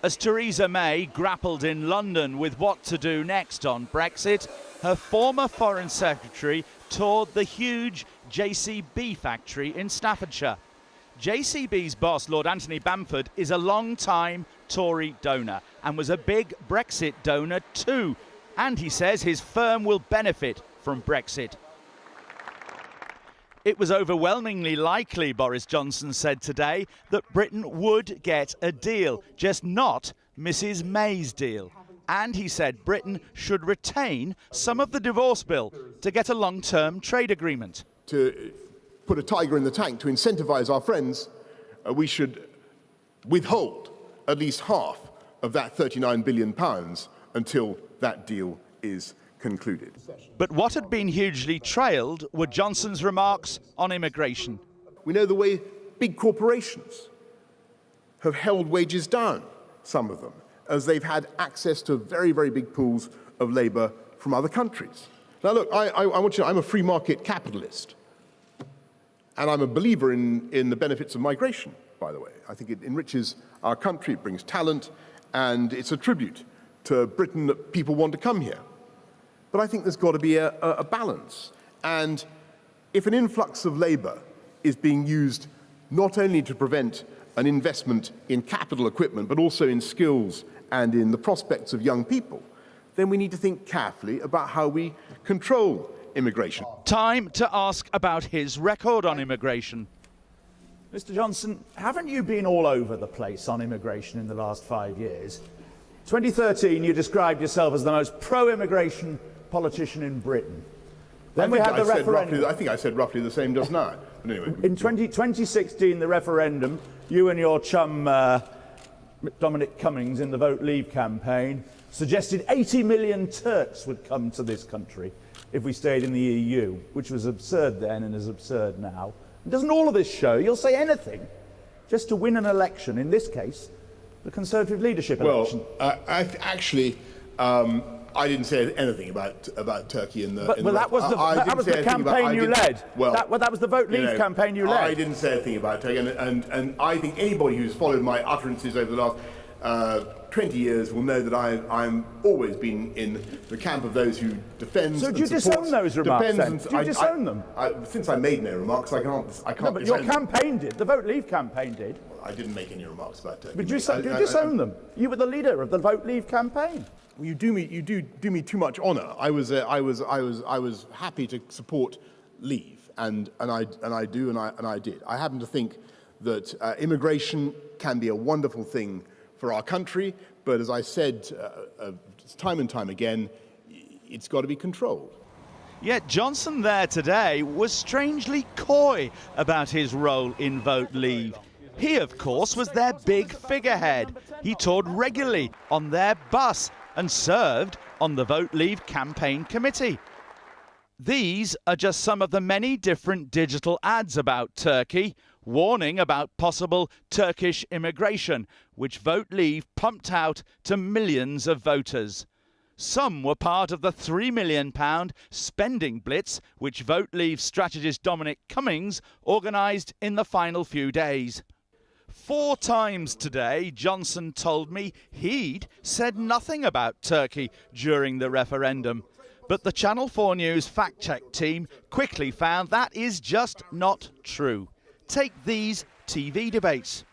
As Theresa May grappled in London with what to do next on Brexit, her former Foreign Secretary toured the huge JCB factory in Staffordshire. JCB's boss, Lord Anthony Bamford, is a long-time Tory donor and was a big Brexit donor too. And he says his firm will benefit from Brexit. It was overwhelmingly likely, Boris Johnson said today, that Britain would get a deal, just not Mrs May's deal. And he said Britain should retain some of the divorce bill to get a long-term trade agreement. To put a tiger in the tank, to incentivise our friends, we should withhold at least half of that £39 billion until that deal is concluded. But what had been hugely trailed were Johnson's remarks on immigration. We know the way big corporations have held wages down, some of them, as they've had access to very, very big pools of labour from other countries. Now look, I want you to know, I'm a free market capitalist, and I'm a believer in the benefits of migration, by the way. I think it enriches our country, it brings talent, and it's a tribute to Britain that people want to come here. But I think there's got to be a balance. And if an influx of labour is being used not only to prevent an investment in capital equipment, but also in skills and in the prospects of young people, then we need to think carefully about how we control immigration. Time to ask about his record on immigration. Mr Johnson, haven't you been all over the place on immigration in the last 5 years? 2013, you described yourself as the most pro-immigration politician in Britain. Then we had the referendum. I think I said roughly the same just now. But anyway. In 2016, the referendum, you and your chum Dominic Cummings in the Vote Leave campaign suggested 80 million Turks would come to this country if we stayed in the EU, which was absurd then and is absurd now. And doesn't all of this show you'll say anything just to win an election, in this case, the Conservative leadership election? Well, I didn't say anything about Turkey in the. Well, that was the campaign you led. Well, that was the Vote Leave campaign you led. I didn't say anything about Turkey, and I think anybody who's followed my utterances over the last 20 years will know that I'm always been in the camp of those who defend. So do you disown those remarks? Then? Do you disown them? Since I made no remarks, I can't. No, but your campaign did. The Vote Leave campaign did. Well, I didn't make any remarks about Turkey. But do you disown them? You were the leader of the Vote Leave campaign. You do me too much honour. I was happy to support Leave, and I did. I happen to think that immigration can be a wonderful thing for our country, but as I said time and time again, it's got to be controlled. Yet Johnson there today was strangely coy about his role in Vote Leave. He, of course, was their big figurehead. He toured regularly on their bus and served on the Vote Leave campaign committee. These are just some of the many different digital ads about Turkey, warning about possible Turkish immigration, which Vote Leave pumped out to millions of voters. Some were part of the £3 million spending blitz, which Vote Leave strategist Dominic Cummings organised in the final few days. 4 times today, Johnson told me he'd said nothing about Turkey during the referendum. But the Channel 4 News fact-check team quickly found that is just not true. Take these TV debates.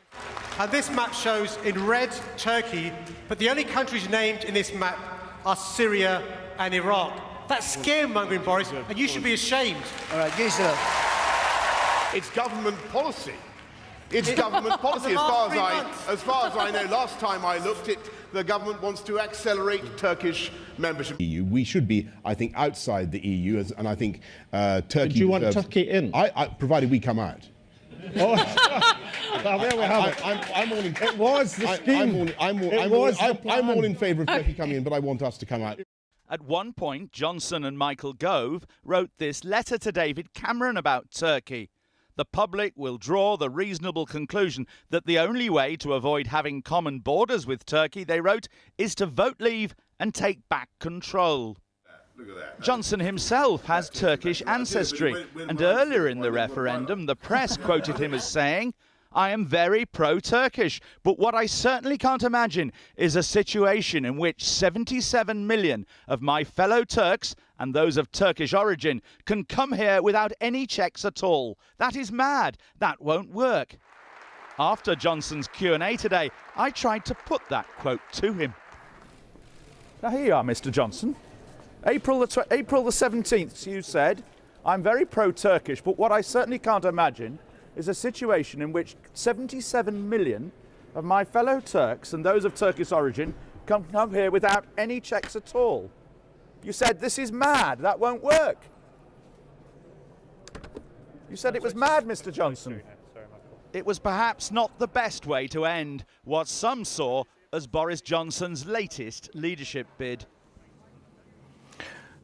And this map shows in red Turkey, but the only countries named in this map are Syria and Iraq. That's scaremongering, Boris, and you should be ashamed. All right, Gisela. It's government policy. It's government policy. As far as I know, last time I looked, the government wants to accelerate Turkish membership. We should be, I think, outside the EU, and I think Turkey. Do you want Turkey in? Provided we come out. Oh, well, there we have it. I'm all in. It was the scheme. I'm all in favour of Turkey coming in, but I want us to come out. At one point, Johnson and Michael Gove wrote this letter to David Cameron about Turkey. The public will draw the reasonable conclusion that the only way to avoid having common borders with Turkey, they wrote, is to vote leave and take back control. Look at that. Johnson himself has Turkish ancestry, and earlier in the referendum, the press quoted him as saying, I am very pro-Turkish, but what I certainly can't imagine is a situation in which 77 million of my fellow Turks and those of Turkish origin can come here without any checks at all. That is mad. That won't work. After Johnson's Q&A today, I tried to put that quote to him. Now here you are, Mr. Johnson. April the 17th, you said, I'm very pro-Turkish, but what I certainly can't imagine is a situation in which 77 million of my fellow Turks and those of Turkish origin come here without any checks at all. You said this is mad, that won't work. You said it was mad, Mr. Johnson. It was perhaps not the best way to end what some saw as Boris Johnson's latest leadership bid.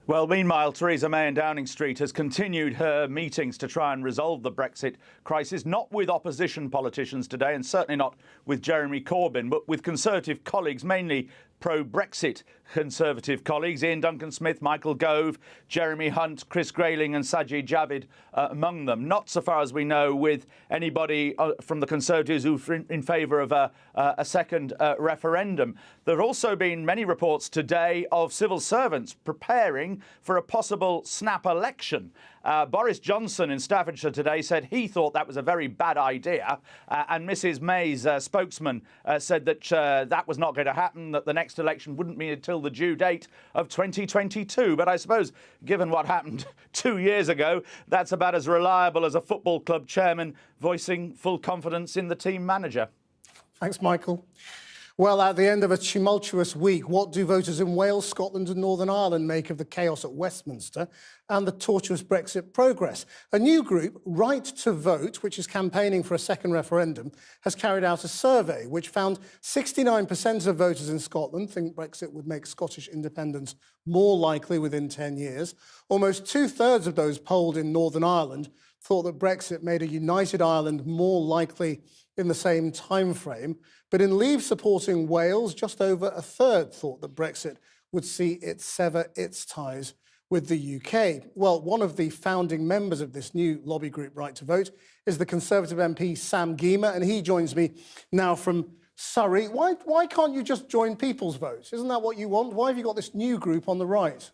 Well, meanwhile, Theresa May in Downing Street has continued her meetings to try and resolve the Brexit crisis, not with opposition politicians today, and certainly not with Jeremy Corbyn, but with Conservative colleagues, mainly pro-Brexit Conservative colleagues, Ian Duncan-Smith, Michael Gove, Jeremy Hunt, Chris Grayling and Sajid Javid among them. Not so far as we know with anybody from the Conservatives who are in favour of a second referendum. There have also been many reports today of civil servants preparing for a possible snap election. Boris Johnson in Staffordshire today said he thought that was a very bad idea, and Mrs May's spokesman said that that was not going to happen, that the next election wouldn't be until the due date of 2022. But I suppose, given what happened 2 years ago, that's about as reliable as a football club chairman voicing full confidence in the team manager. Thanks, Michael. Well, at the end of a tumultuous week, what do voters in Wales, Scotland and Northern Ireland make of the chaos at Westminster and the tortuous Brexit progress? A new group, Right to Vote, which is campaigning for a second referendum, has carried out a survey which found 69% of voters in Scotland think Brexit would make Scottish independence more likely within 10 years. Almost two-thirds of those polled in Northern Ireland thought that Brexit made a united Ireland more likely in the same time frame. But in Leave supporting Wales, just over a third thought that Brexit would see it sever its ties with the UK. Well, one of the founding members of this new lobby group, Right to Vote, is the Conservative MP Sam Gyimah, and he joins me now from Surrey. Why can't you just join people's votes? Isn't that what you want? Why have you got this new group on the right?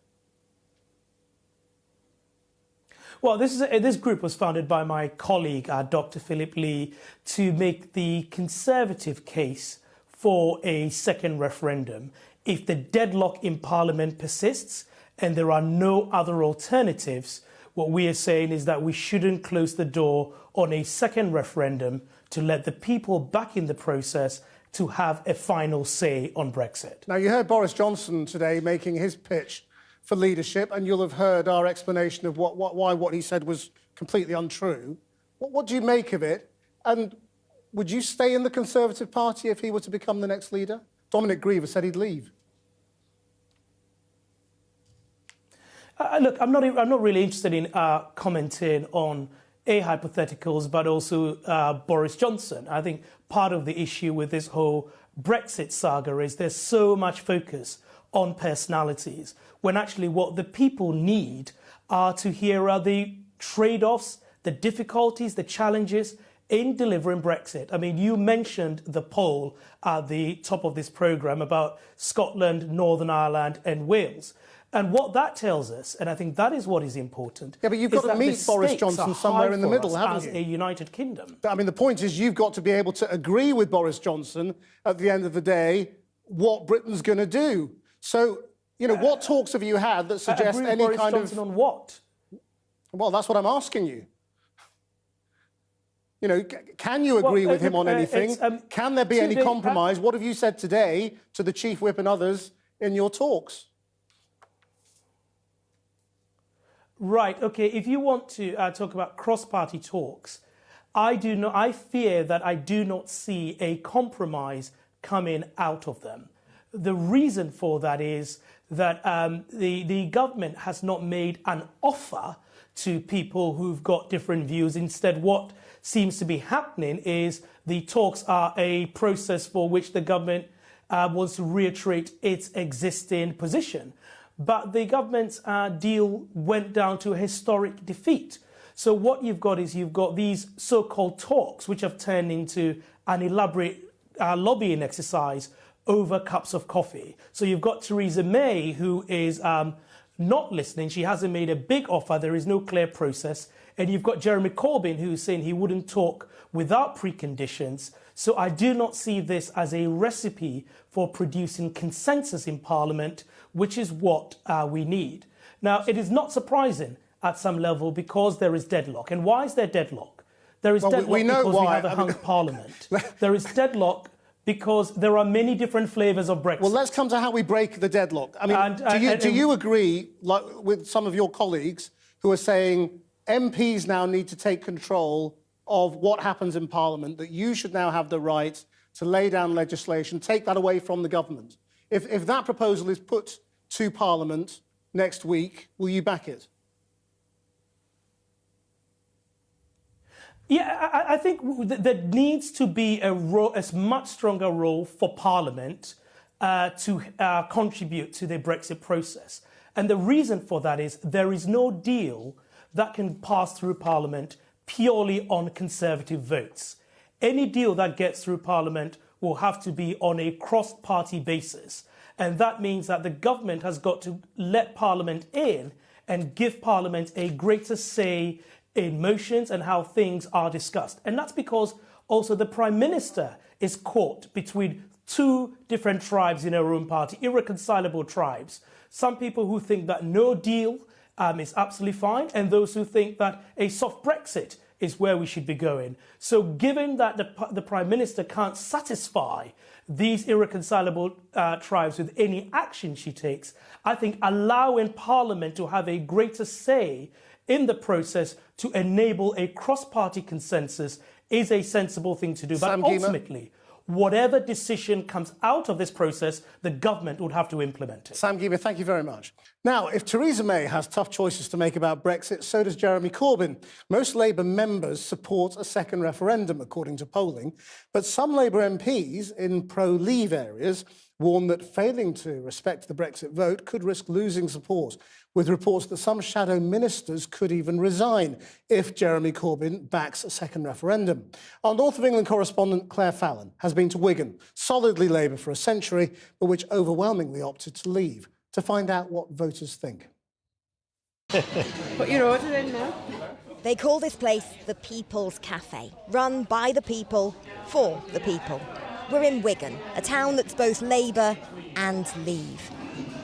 Well, this group was founded by my colleague, Dr. Philip Lee, to make the Conservative case for a second referendum. If the deadlock in Parliament persists and there are no other alternatives, what we are saying is that we shouldn't close the door on a second referendum to let the people back in the process to have a final say on Brexit. Now, you heard Boris Johnson today making his pitch for leadership, and you'll have heard our explanation of why what he said was completely untrue. What do you make of it? And would you stay in the Conservative Party if he were to become the next leader? Dominic Griever said he'd leave. Look, I'm not really interested in commenting on hypotheticals, but also Boris Johnson. I think part of the issue with this whole Brexit saga is there's so much focus on personalities, when actually what the people need are to hear the trade-offs, the difficulties, the challenges in delivering Brexit. I mean, you mentioned the poll at the top of this programme about Scotland, Northern Ireland and Wales. And what that tells us, and I think that is what is important... Yeah, but you've got to meet Boris Johnson somewhere in the middle, haven't you? As a United Kingdom. I mean, the point is you've got to be able to agree with Boris Johnson at the end of the day what Britain's going to do. So, you know, what talks have you had that suggest any Boris kind Johnson of... on what? Well, that's what I'm asking you. You know, can you agree with him on anything? Can there be any compromise? What have you said today to the Chief Whip and others in your talks? Right, OK, if you want to talk about cross-party talks, I fear that I do not see a compromise coming out of them. The reason for that is that the government has not made an offer to people who've got different views. Instead, what seems to be happening is the talks are a process for which the government wants to reiterate its existing position. But the government's deal went down to a historic defeat. So what you've got is you've got these so-called talks, which have turned into an elaborate lobbying exercise over cups of coffee. So you've got Theresa May, who is not listening. She hasn't made a big offer. There is no clear process. And you've got Jeremy Corbyn, who's saying he wouldn't talk without preconditions. So I do not see this as a recipe for producing consensus in Parliament, which is what we need. Now, it is not surprising at some level because there is deadlock. And why is there deadlock? There is deadlock because we have a hung Parliament. There is deadlock because there are many different flavours of Brexit. Well, let's come to how we break the deadlock. I mean, do you agree, like, with some of your colleagues who are saying MPs now need to take control of what happens in Parliament, that you should now have the right to lay down legislation, take that away from the government? If that proposal is put to Parliament next week, will you back it? Yeah, I think there needs to be a much stronger role for Parliament to contribute to the Brexit process. And the reason for that is there is no deal that can pass through Parliament purely on Conservative votes. Any deal that gets through Parliament will have to be on a cross-party basis. And that means that the government has got to let Parliament in and give Parliament a greater say in motions and how things are discussed. And that's because also the Prime Minister is caught between two different tribes in her own party, irreconcilable tribes. Some people who think that no deal is absolutely fine, and those who think that a soft Brexit is where we should be going. So given that the Prime Minister can't satisfy these irreconcilable tribes with any action she takes, I think allowing Parliament to have a greater say in the process to enable a cross-party consensus is a sensible thing to do. But ultimately, whatever decision comes out of this process, the government would have to implement it. Sam Gyimah, thank you very much. Now, if Theresa May has tough choices to make about Brexit, so does Jeremy Corbyn. Most Labour members support a second referendum, according to polling, but some Labour MPs in pro-leave areas warn that failing to respect the Brexit vote could risk losing support, with reports that some shadow ministers could even resign if Jeremy Corbyn backs a second referendum. Our North of England correspondent Claire Fallon has been to Wigan, solidly Labour for a century, but which overwhelmingly opted to leave, to find out what voters think. Put your order in now. They call this place the People's Cafe, run by the people, for the people. We're in Wigan, a town that's both Labour and Leave.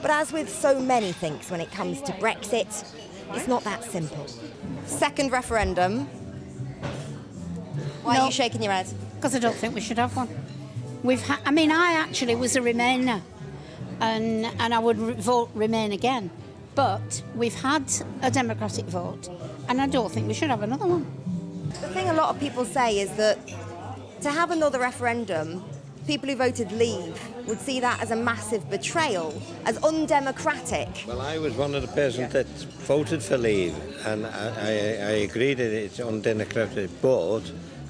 But as with so many things when it comes to Brexit, it's not that simple. Second referendum. Why are you shaking your head? Because I don't think we should have one. I actually was a Remainer, and I would vote Remain again. But we've had a democratic vote, and I don't think we should have another one. The thing a lot of people say is that to have another referendum, people who voted Leave would see that as a massive betrayal, as undemocratic. Well, I was one of the persons that voted for Leave, and I agree that it's undemocratic, but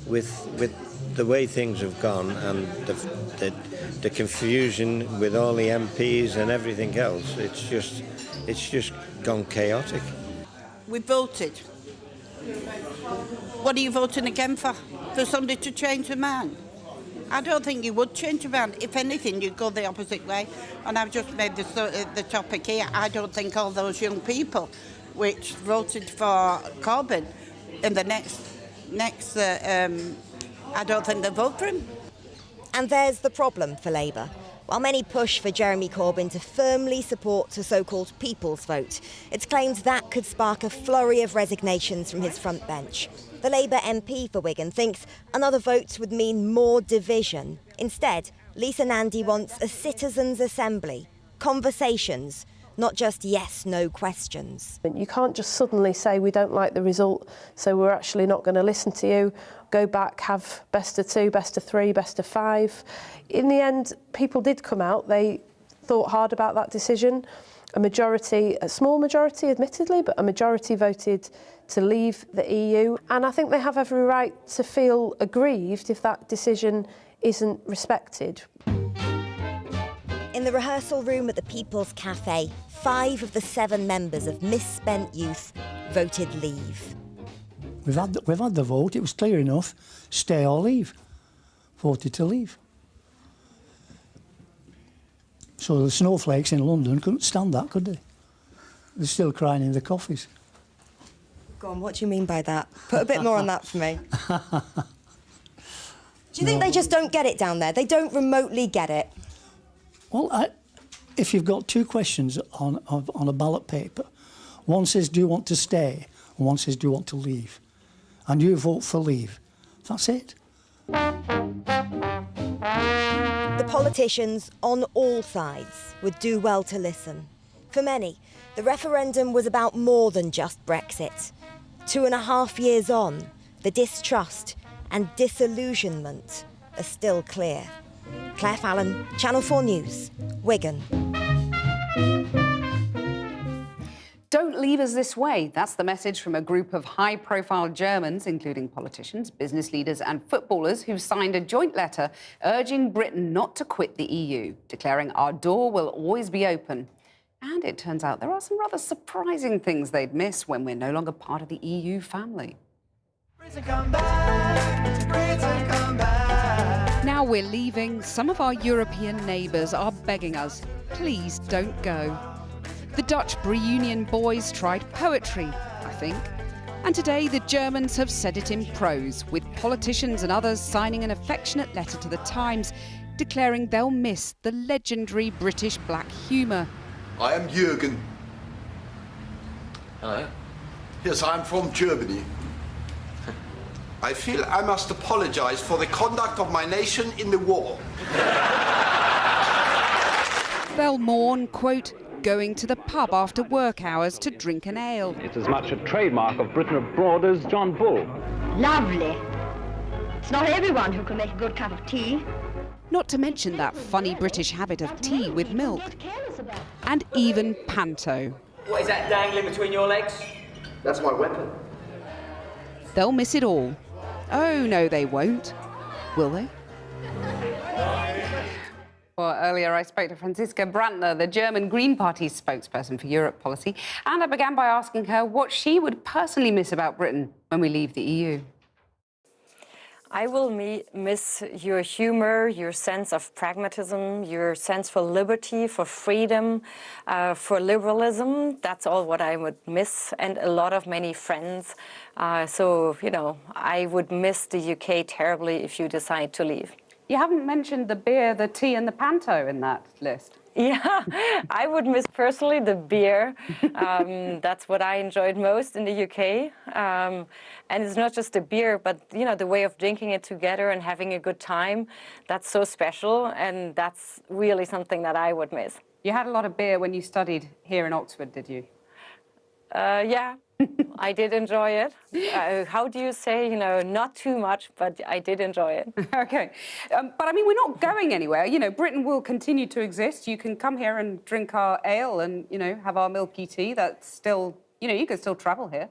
with the way things have gone and the confusion with all the MPs and everything else, it's just gone chaotic. We voted. What are you voting again for? For somebody to change their mind? I don't think you would change your mind. If anything, you'd go the opposite way. And I've just made the topic here. I don't think all those young people which voted for Corbyn in the next I don't think they'll vote for him. And there's the problem for Labour. While many push for Jeremy Corbyn to firmly support the so-called People's Vote, it's claimed that could spark a flurry of resignations from his front bench. The Labour MP for Wigan thinks another vote would mean more division. Instead, Lisa Nandy wants a citizens' assembly, conversations, not just yes-no questions. You can't just suddenly say we don't like the result, so we're actually not going to listen to you. Go back, have best of 2, best of 3, best of 5. In the end, people did come out. They thought hard about that decision. A small majority, admittedly, but a majority voted to leave the EU. And I think they have every right to feel aggrieved if that decision isn't respected. In the rehearsal room at the People's Cafe, 5 of the 7 members of Misspent Youth voted Leave. We've had the vote. It was clear enough. Stay or leave. Voted to leave. So the snowflakes in London couldn't stand that, could they? They're still crying in the coffees. Go on, what do you mean by that? Put a bit more on that for me. Do you think they just don't get it down there? They don't remotely get it? Well, if you've got two questions on a ballot paper, one says, do you want to stay? And one says, do you want to leave? And you vote for leave. That's it. The politicians on all sides would do well to listen. For many, the referendum was about more than just Brexit. 2.5 years on, the distrust and disillusionment are still clear. Claire Fallon, Channel 4 News, Wigan. Don't leave us this way. That's the message from a group of high-profile Germans, including politicians, business leaders and footballers, who signed a joint letter urging Britain not to quit the EU, declaring our door will always be open. And it turns out there are some rather surprising things they'd miss when we're no longer part of the EU family. Britain, come back. Britain, come back. Now we're leaving, some of our European neighbours are begging us, please don't go. The Dutch Reunion boys tried poetry, I think. And today the Germans have said it in prose, with politicians and others signing an affectionate letter to the Times, declaring they'll miss the legendary British black humour. I am Jürgen. Hello. Yes, I'm from Germany. I feel I must apologise for the conduct of my nation in the war. They'll mourn, quote, going to the pub after work hours to drink an ale. It's as much a trademark of Britain abroad as John Bull. Lovely. It's not everyone who can make a good cup of tea. Not to mention that funny British habit of tea with milk. And even panto. What is that dangling between your legs? That's my weapon. They'll miss it all. Oh, no, they won't. Will they? Well, earlier I spoke to Franziska Brandner, the German Green Party's spokesperson for Europe policy, and I began by asking her what she would personally miss about Britain when we leave the EU. I will miss your humor, your sense of pragmatism, your sense for liberty, for freedom, for liberalism. That's all what I would miss, and a lot of many friends. So, you know, I would miss the UK terribly if you decide to leave. You haven't mentioned the beer, the tea and the panto in that list. Yeah, I would miss personally the beer. That's what I enjoyed most in the UK. And it's not just the beer, but, you know, the way of drinking it together and having a good time. That's so special, and that's really something that I would miss. You had a lot of beer when you studied here in Oxford, did you? Yeah, I did enjoy it. How do you say, you know, not too much, but I did enjoy it. OK. But, I mean, we're not going anywhere. You know, Britain will continue to exist. You can come here and drink our ale and, you know, have our milky tea. That's still, you know, you can still travel here.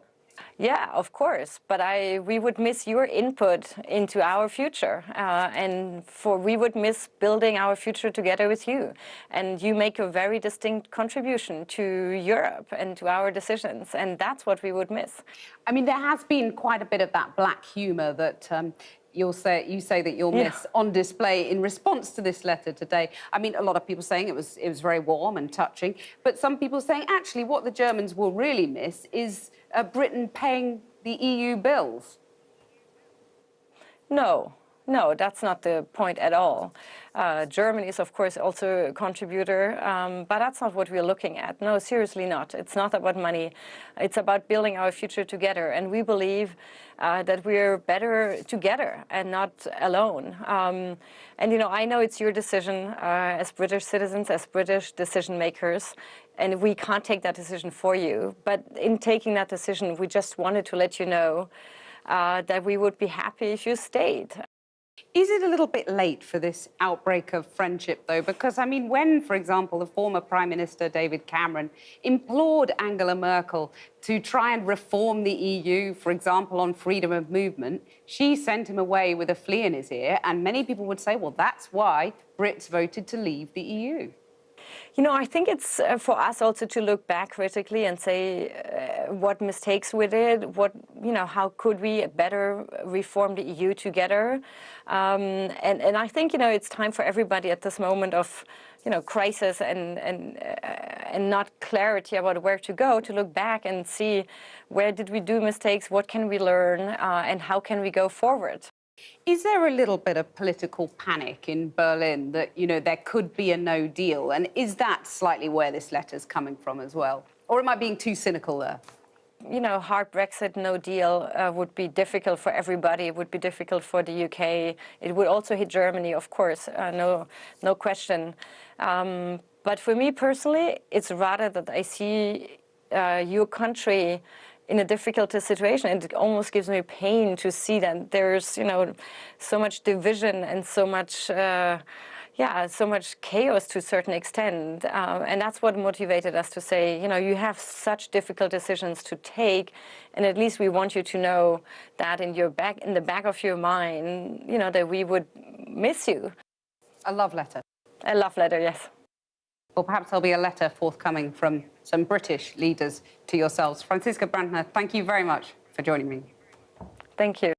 Yeah, of course. But we would miss your input into our future. We would miss building our future together with you. And you make a very distinct contribution to Europe and to our decisions. And that's what we would miss. I mean, there has been quite a bit of that black humour that you say that you'll miss on display in response to this letter today. I mean, a lot of people saying it was very warm and touching, but some people saying actually what the Germans will really miss is Britain paying the EU bills. No, that's not the point at all. Germany is, of course, also a contributor, but that's not what we're looking at. No, seriously not. It's not about money. It's about building our future together. And we believe that we're better together and not alone. And, you know, I know it's your decision as British citizens, as British decision makers, and we can't take that decision for you. But in taking that decision, we just wanted to let you know that we would be happy if you stayed. Is it a little bit late for this outbreak of friendship, though? Because, I mean, when, for example, the former Prime Minister David Cameron implored Angela Merkel to try and reform the EU, for example, on freedom of movement, she sent him away with a flea in his ear, and many people would say, well, that's why Brits voted to leave the EU. You know, I think it's for us also to look back critically and say what mistakes we did, how could we better reform the EU together. And I think, it's time for everybody at this moment of, crisis and not clarity about where to go, to look back and see where did we do mistakes, what can we learn, and how can we go forward. Is there a little bit of political panic in Berlin that, there could be a no deal? And is that slightly where this letter's coming from as well? Or am I being too cynical there? Hard Brexit, no deal would be difficult for everybody. It would be difficult for the UK. It would also hit Germany, of course, no question. But for me personally, it's rather that I see your country in a difficult situation. It almost gives me pain to see that there's, so much division and so much, so much chaos to a certain extent. And that's what motivated us to say, you have such difficult decisions to take, and at least we want you to know that in the back of your mind, that we would miss you. A love letter. A love letter, yes. Or perhaps there'll be a letter forthcoming from some British leaders to yourselves. Franziska Brandner, thank you very much for joining me. Thank you.